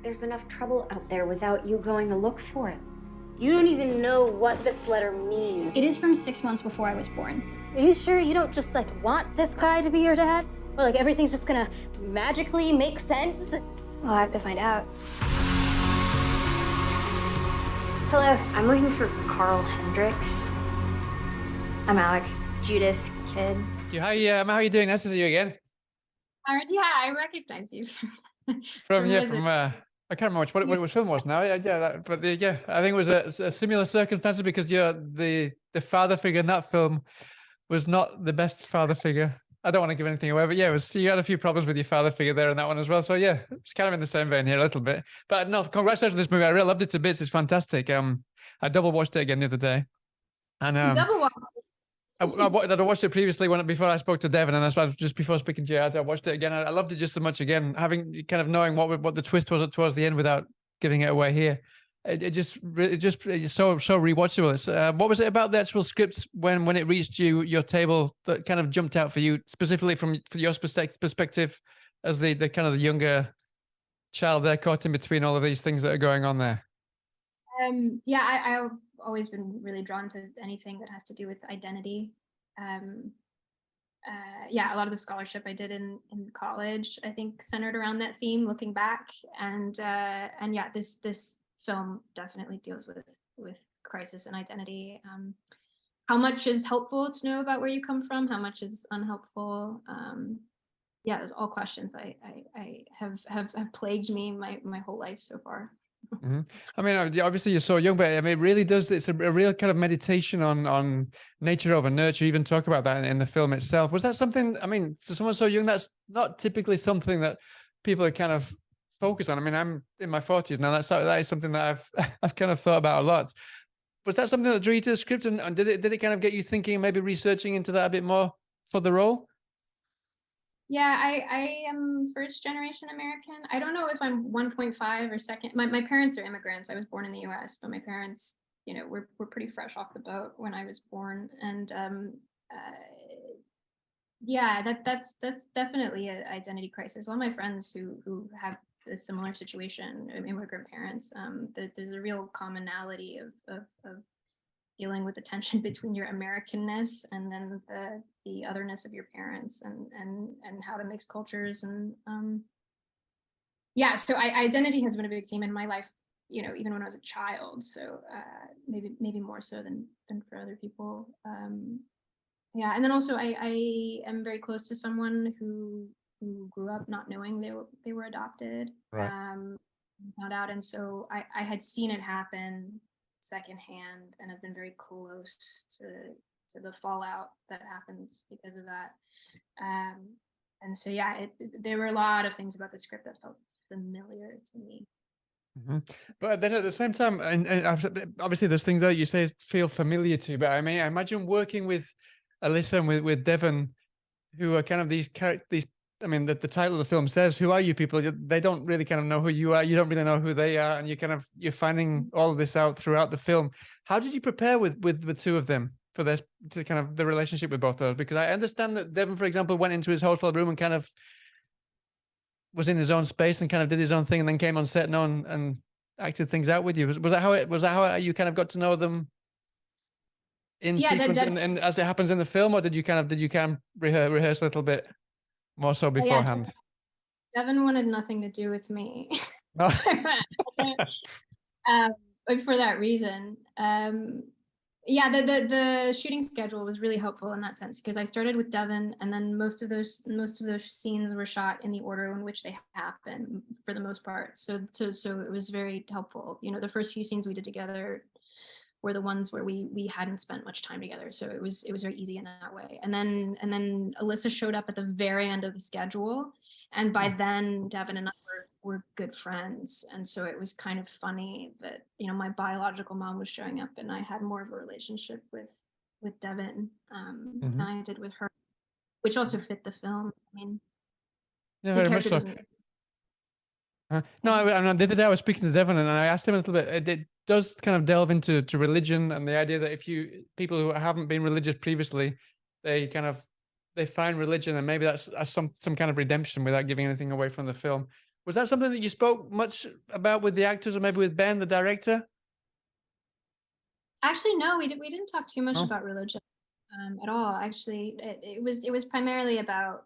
there's enough trouble out there without you going to look for it. You don't even know what this letter means. It is from 6 months before I was born. Are you sure you don't just like want this guy to be your dad? Or like everything's just gonna magically make sense? Well, I have to find out. Hello, I'm looking for Carl Hendricks. I'm Alex, Judith, kid. Hi, Emma, how are you doing? Nice to see you again. Yeah, I recognize you From I can't remember which film it was now. I think it was a similar circumstances because the father figure in that film was not the best father figure. I don't want to give anything away, but you had a few problems with your father figure there in that one as well. So yeah, it's kind of in the same vein here a little bit. But no, congratulations on this movie. I really loved it to bits. It's fantastic. I double watched it again the other day, and double watched it. I watched it previously before I spoke to Devin, and I just before speaking to you, I watched it again. I loved it just so much again, having kind of knowing what the twist was towards the end without giving it away here. It's so rewatchable. It's, what was it about the actual script when it reached your table that kind of jumped out for you, specifically from your perspective as the kind of the younger child there caught in between all of these things that are going on there? I've always been really drawn to anything that has to do with identity. A lot of the scholarship I did in college, I think, centered around that theme, looking back, and this film definitely deals with crisis and identity. How much is helpful to know about where you come from? How much is unhelpful? Those all questions I have plagued me my whole life so far. Mm-hmm. I mean, obviously you're so young, but I mean, it really does. It's a real kind of meditation on nature over nurture. You even talk about that in the film itself. Was that something? I mean, for someone so young, that's not typically something that people are kind of focus on. I mean, I'm in my 40s now. That is something that I've kind of thought about a lot. Was that something that drew you to the script, and did it kind of get you thinking, maybe researching into that a bit more for the role? Yeah, I am first generation American. I don't know if I'm 1.5 or second. My parents are immigrants. I was born in the US, but my parents, were pretty fresh off the boat when I was born. And that's definitely an identity crisis. All my friends who have a similar situation, immigrant parents, there's a real commonality of dealing with the tension between your Americanness and then the otherness of your parents and how to mix cultures. And so identity has been a big theme in my life, even when I was a child. So maybe more so than for other people. And then also I am very close to someone who grew up not knowing they were adopted. Right. Found out, and so I had seen it happen secondhand and have been very close to the fallout that happens because of that. And so there were a lot of things about the script that felt familiar to me. Mm-hmm. But then at the same time, and obviously there's things that you say feel familiar to, but I mean, I imagine working with Alyssa and with Devon, who are kind of these characters. I mean, the title of the film says, "Who are you people?" They don't really kind of know who you are. You don't really know who they are, and you're finding all of this out throughout the film. How did you prepare with the two of them for this, to kind of the relationship with both of those? Because I understand that Devon, for example, went into his hotel room and kind of was in his own space and kind of did his own thing, and then came on set and acted things out with you. Was that how you kind of got to know them in sequence and as it happens in the film, or did you kind of rehearse a little bit more so beforehand? Devon wanted nothing to do with me. Oh. But for that reason, the shooting schedule was really helpful in that sense, because I started with Devon, and then most of those scenes were shot in the order in which they happen for the most part. So it was very helpful. The first few scenes we did together were the ones where we hadn't spent much time together, so it was very easy in that way. And then Alyssa showed up at the very end of the schedule, and by then Devon and I were good friends, and so it was kind of funny that my biological mom was showing up, and I had more of a relationship with Devon than I did with her, which also fit the film. I mean, yeah, very much so. No, the other day I was speaking to Devon, and I asked him a little bit. It does kind of delve into religion and the idea that people who haven't been religious previously, they find religion, and maybe that's some kind of redemption without giving anything away from the film. Was that something that you spoke much about with the actors, or maybe with Ben, the director? Actually, no, we didn't talk too much No? about religion at all. Actually, it was primarily about,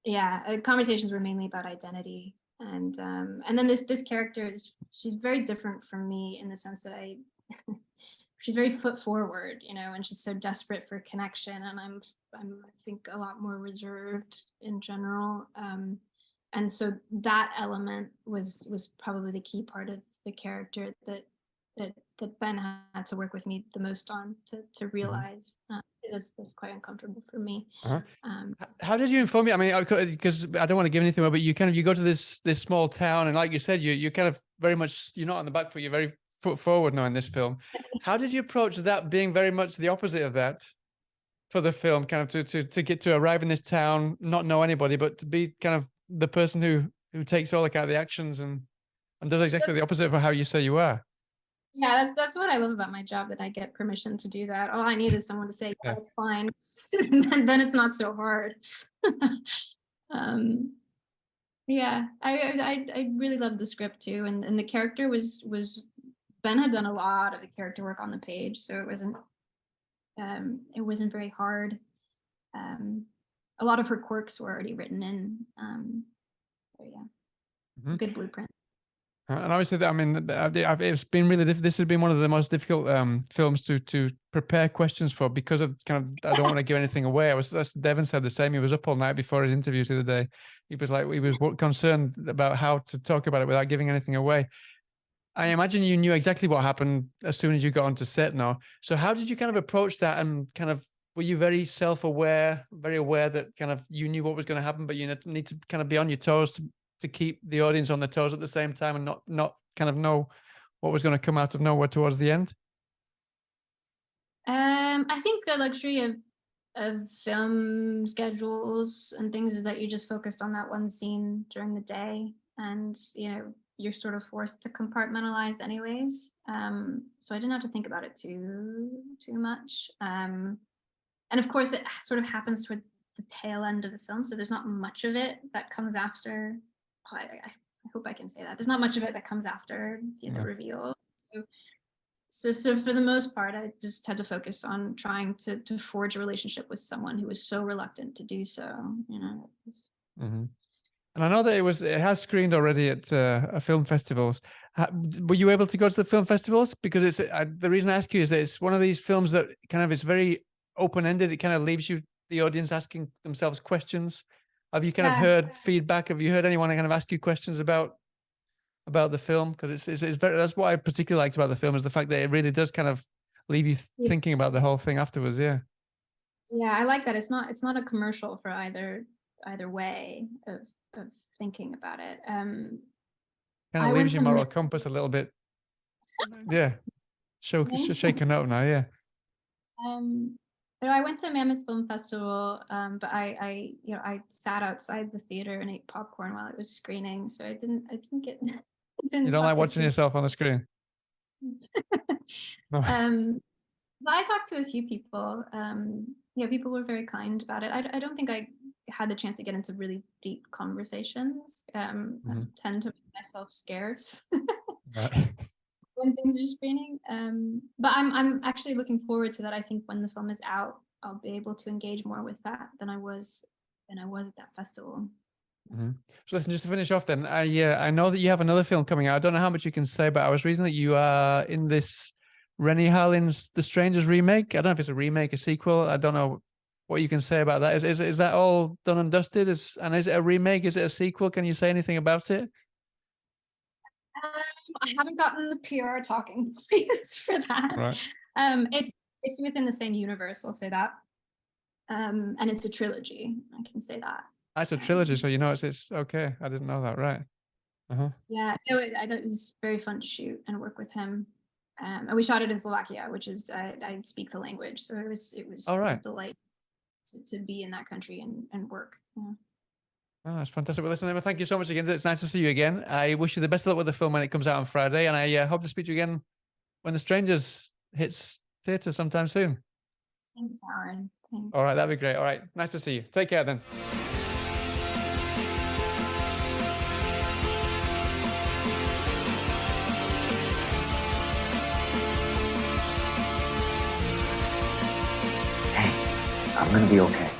yeah, conversations were mainly about identity, and then this character she's very different from me in the sense that she's very foot forward, you know, and she's so desperate for connection, and I'm I think a lot more reserved in general, and so that element was probably the key part of the character that Ben had to work with me the most on to realize. It's quite uncomfortable for me. Uh-huh. Um, How did you inform me? I mean, because I don't want to give anything away, but you go to this small town, and like you said, you kind of very much, you're not on the back foot, you're very foot forward now in this film. How did you approach that being very much the opposite of that for the film, kind of to get to arrive in this town, not know anybody, but to be kind of the person who takes all the actions and does exactly the opposite of how you say you are? Yeah, that's what I love about my job, that I get permission to do that. All I need is someone to say, yeah, it's fine. And then it's not so hard. Yeah, I really loved the script too. And the character was Ben had done a lot of the character work on the page, so it wasn't very hard. A lot of her quirks were already written in. So yeah, it's a good blueprint. And obviously, I mean, it's been really this has been one of the most difficult films to prepare questions for, because of I don't want to give anything away. Devin said the same. He was up all night before his interviews the other day. He was concerned about how to talk about it without giving anything away. I imagine you knew exactly what happened as soon as you got onto set now. So how did you kind of approach that, and were you very self-aware, very aware that you knew what was going to happen, but you need to kind of be on your toes to keep the audience on their toes at the same time, and not kind of know what was going to come out of nowhere towards the end? I think the luxury of film schedules and things is that you just focused on that one scene during the day, and you're sort of forced to compartmentalize anyways. So I didn't have to think about it too much. And of course, it sort of happens toward the tail end of the film, so there's not much of it that comes after. I hope I can say that. There's not much of it that comes after the reveal. So for the most part, I just had to focus on trying to forge a relationship with someone who was so reluctant to do so. Mm-hmm. And I know that it has screened already at film festivals. Were you able to go to the film festivals? Because the reason I ask you is that it's one of these films that it's very open-ended. It kind of leaves the audience asking themselves questions. Have you kind of heard feedback? Have you heard anyone kind of ask you questions about the film? Because it's very, that's what I particularly liked about the film, is the fact that it really does kind of leave you thinking about the whole thing afterwards. Yeah. Yeah, I like that. It's not a commercial for either way of thinking about it. Kind of leaves your moral compass a little bit. Yeah. Shaken up now. Yeah. But I went to Mammoth Film Festival, but I sat outside the theater and ate popcorn while it was screening, so I didn't get. You don't like watching yourself on the screen? No. But I talked to a few people. People were very kind about it. I don't think I had the chance to get into really deep conversations. I tend to make myself scarce. Right. When things are screening, but I'm actually looking forward to that. I think when the film is out, I'll be able to engage more with that than I was at that festival. Mm-hmm. So listen, just to finish off then, I know that you have another film coming out. I don't know how much you can say, but I was reading that you are in this Renny Harlin's The Strangers remake. I don't know if it's a remake, a sequel. I don't know what you can say about that. Is that all done and dusted? Is it a remake? Is it a sequel? Can you say anything about it? I haven't gotten the PR talking points for that. Right. It's within the same universe, I'll say that. And it's a trilogy, I can say that. It's a trilogy, so it's okay. I didn't know that, right? Uh-huh. Yeah, no, I thought it was very fun to shoot and work with him. And we shot it in Slovakia, which is I speak the language, so it was all right. a delight to be in that country and work. Yeah. Oh, that's fantastic. Well, listen, Emma, thank you so much again. It's nice to see you again. I wish you the best of luck with the film when it comes out on Friday, and I hope to speak to you again when The Strangers hits theatre sometime soon. Thanks, Aaron. Thanks. All right, that'd be great. All right, nice to see you. Take care then. I'm gonna be okay.